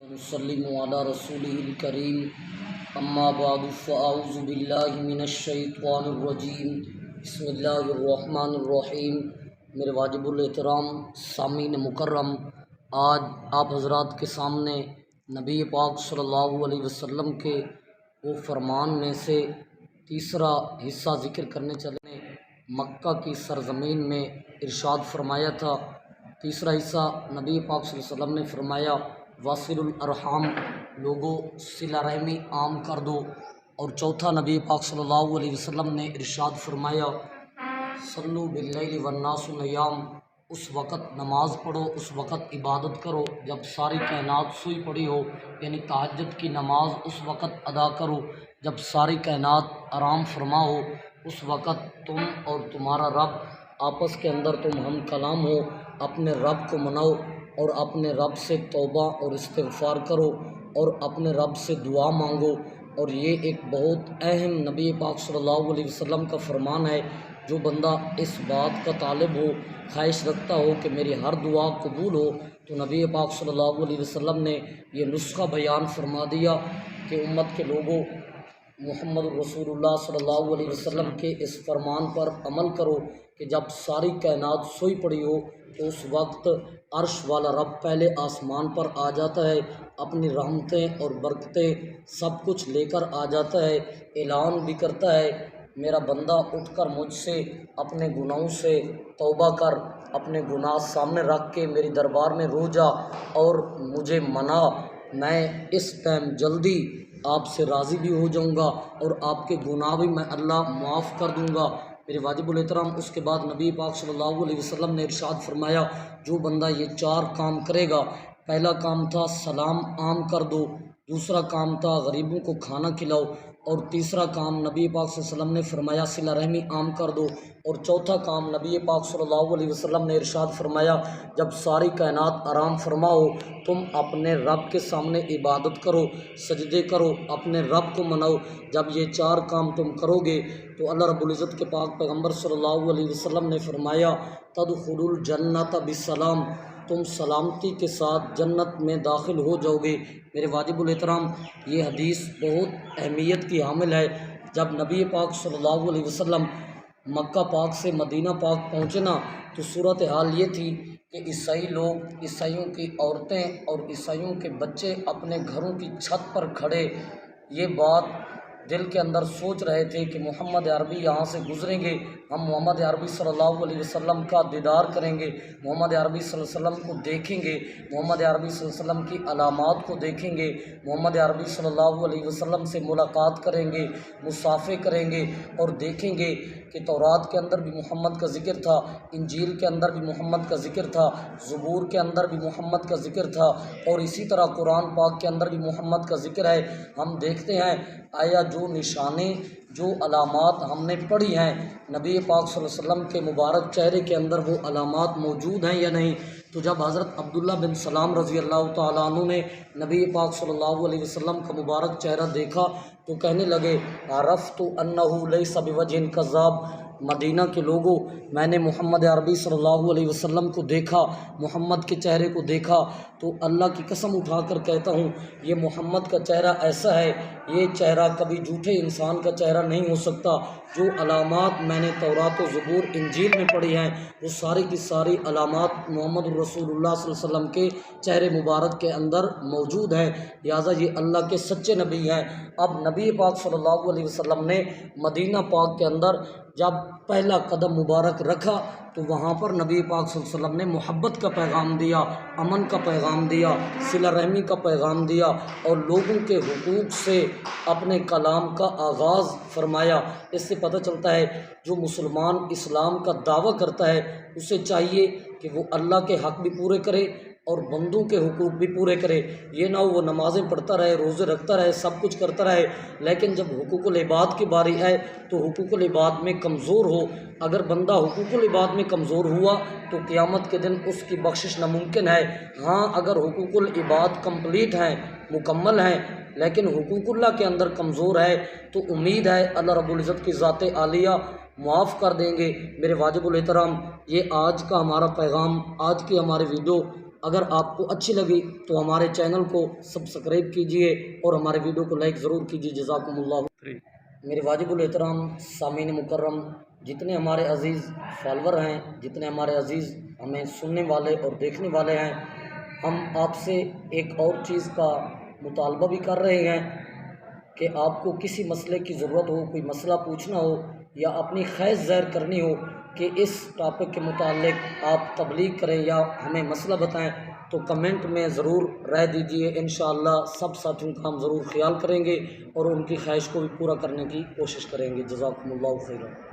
ونسلم علی رسولہ الکریم اما بعد فاعوذ باللہ من الشیطان الرجیم بسم اللہ الرحمن الرحیم۔ میرے واجب الاحترام سامعین مکرم، آج آپ حضرات کے سامنے نبی پاک صلی اللہ علیہ وسلم کے وہ فرمان میں سے تیسرا حصہ ذکر کرنے چلے۔ مکہ کی سرزمین میں ارشاد فرمایا تھا، تیسرا حصہ نبی پاک صلی اللہ علیہ وسلم نے فرمایا واصل الارحام، لوگوں صلہ رحمی عام کر دو۔ اور چوتھا نبی پاک صلی اللہ علیہ وسلم نے ارشاد فرمایا صلو باللیل والناس نیام، اس وقت نماز پڑھو، اس وقت عبادت کرو جب ساری کائنات سوئی پڑی ہو، یعنی تہجد کی نماز اس وقت ادا کرو جب ساری کائنات آرام فرما ہو۔ اس وقت تم اور تمہارا رب آپس کے اندر تم ہم کلام ہو، اپنے رب کو مناؤ اور اپنے رب سے توبہ اور استغفار کرو اور اپنے رب سے دعا مانگو۔ اور یہ ایک بہت اہم نبی پاک صلی اللہ علیہ وسلم کا فرمان ہے۔ جو بندہ اس بات کا طالب ہو، خواہش رکھتا ہو کہ میری ہر دعا قبول ہو، تو نبی پاک صلی اللہ علیہ وسلم نے یہ نسخہ بیان فرما دیا کہ امت کے لوگوں، محمد رسول اللہ صلی اللہ علیہ وسلم کے اس فرمان پر عمل کرو کہ جب ساری کائنات سوئی پڑی ہو تو اس وقت عرش والا رب پہلے آسمان پر آ جاتا ہے، اپنی رحمتیں اور برکتیں سب کچھ لے کر آ جاتا ہے، اعلان بھی کرتا ہے میرا بندہ اٹھ کر مجھ سے اپنے گناہوں سے توبہ کر، اپنے گناہ سامنے رکھ کے میری دربار میں رو جا اور مجھے منا، میں اس ٹائم جلدی آپ سے راضی بھی ہو جاؤں گا اور آپ کے گناہ بھی میں اللہ معاف کر دوں گا۔ میرے واجب الاحترام، اس کے بعد نبی پاک صلی اللہ علیہ وسلم نے ارشاد فرمایا جو بندہ یہ 4 کام کرے گا، پہلا کام تھا سلام عام کر دو، دوسرا کام تھا غریبوں کو کھانا کھلاؤ، اور تیسرا کام نبی پاک صلی اللہ علیہ وسلم نے فرمایا صلہ رحمی عام کر دو، اور چوتھا کام نبی پاک صلی اللہ علیہ وسلم نے ارشاد فرمایا جب ساری کائنات آرام فرما ہو تم اپنے رب کے سامنے عبادت کرو، سجدے کرو، اپنے رب کو مناؤ۔ جب یہ 4 کام تم کرو گے تو اللہ رب العزت کے پاک پیغمبر صلی اللہ علیہ وسلم نے فرمایا تدخلوا الجنۃ بسلام، تم سلامتی کے ساتھ جنت میں داخل ہو جاؤ گے۔ میرے واجب الاحترام، یہ حدیث بہت اہمیت کی حامل ہے۔ جب نبی پاک صلی اللہ علیہ وسلم مکہ پاک سے مدینہ پاک پہنچے نا، تو صورتحال یہ تھی کہ عیسائی لوگ، عیسائیوں کی عورتیں اور عیسائیوں کے بچے اپنے گھروں کی چھت پر کھڑے یہ بات دل کے اندر سوچ رہے تھے کہ محمد عربی یہاں سے گزریں گے، ہم محمد عربی صلی اللہ علیہ وسلم کا دیدار کریں گے، محمد عربی صلی اللہ علیہ وسلم کو دیکھیں گے، محمد عربی صلی اللہ علیہ وسلم کی علامات کو دیکھیں گے، محمد عربی صلی اللہ علیہ وسلم سے ملاقات کریں گے، مصافحے کریں گے اور دیکھیں گے کہ تورات کے اندر بھی محمد کا ذکر تھا، انجیل کے اندر بھی محمد کا ذکر تھا، زبور کے اندر بھی محمد کا ذکر تھا، اور اسی طرح قرآن پاک کے اندر بھی محمد کا ذکر ہے۔ ہم دیکھتے ہیں آیا جو نشانے، جو علامات ہم نے پڑھی ہیں نبی پاک صلی اللہ علیہ وسلم کے مبارک چہرے کے اندر وہ علامات موجود ہیں یا نہیں؟ تو جب حضرت عبداللہ بن سلام رضی اللہ تعالیٰ عنہ نے نبی پاک صلی اللہ علیہ وسلم کا مبارک چہرہ دیکھا تو کہنے لگے عرفت انہ لیس بوجہ کذاب، مدینہ کے لوگوں میں نے محمد عربی صلی اللہ علیہ وسلم کو دیکھا، محمد کے چہرے کو دیکھا، تو اللہ کی قسم اٹھا کر کہتا ہوں یہ محمد کا چہرہ ایسا ہے، یہ چہرہ کبھی جھوٹے انسان کا چہرہ نہیں ہو سکتا۔ جو علامات میں نے تورات و زبور انجیل میں پڑھی ہیں وہ ساری کی ساری علامات محمد رسول اللہ صلی اللہ علیہ وسلم کے چہرے مبارک کے اندر موجود ہیں، لہٰذا یہ اللہ کے سچے نبی ہیں۔ اب نبی پاک صلی اللہ علیہ وسلم نے مدینہ پاک کے اندر جب پہلا قدم مبارک رکھا تو وہاں پر نبی پاک صلی اللہ علیہ وسلم نے محبت کا پیغام دیا، امن کا پیغام دیا، صلہ رحمی کا پیغام دیا اور لوگوں کے حقوق سے اپنے کلام کا آغاز فرمایا۔ اس سے پتہ چلتا ہے جو مسلمان اسلام کا دعویٰ کرتا ہے اسے چاہیے کہ وہ اللہ کے حق بھی پورے کرے اور بندوں کے حقوق بھی پورے کرے۔ یہ نہ وہ نمازیں پڑھتا رہے، روزے رکھتا رہے، سب کچھ کرتا رہے، لیکن جب حقوق العباد کی باری ہے تو حقوق العباد میں کمزور ہو۔ اگر بندہ حقوق العباد میں کمزور ہوا تو قیامت کے دن اس کی بخشش ناممکن ہے۔ ہاں اگر حقوق العباد کمپلیٹ ہیں، مکمل ہیں، لیکن حقوق اللہ کے اندر کمزور ہے تو امید ہے اللہ رب العزت کی ذات عالیہ معاف کر دیں گے۔ میرے واجب الاحترام، یہ آج کا ہمارا پیغام، آج کی ہماری ویڈیو اگر آپ کو اچھی لگی تو ہمارے چینل کو سبسکرائب کیجئے اور ہمارے ویڈیو کو لائک ضرور کیجئے۔ جزاکم اللہ۔ میرے واجب الاحترام سامعین مکرم، جتنے ہمارے عزیز فالور ہیں، جتنے ہمارے عزیز ہمیں سننے والے اور دیکھنے والے ہیں، ہم آپ سے ایک اور چیز کا مطالبہ بھی کر رہے ہیں کہ آپ کو کسی مسئلے کی ضرورت ہو، کوئی مسئلہ پوچھنا ہو یا اپنی خواہش ظاہر کرنی ہو کہ اس ٹاپک کے متعلق آپ تبلیغ کریں یا ہمیں مسئلہ بتائیں، تو کمنٹ میں ضرور رائے دیجئے۔ انشاءاللہ سب ساتھیوں کا ہم ضرور خیال کریں گے اور ان کی خواہش کو بھی پورا کرنے کی کوشش کریں گے۔ جزاکم اللہ خیرا۔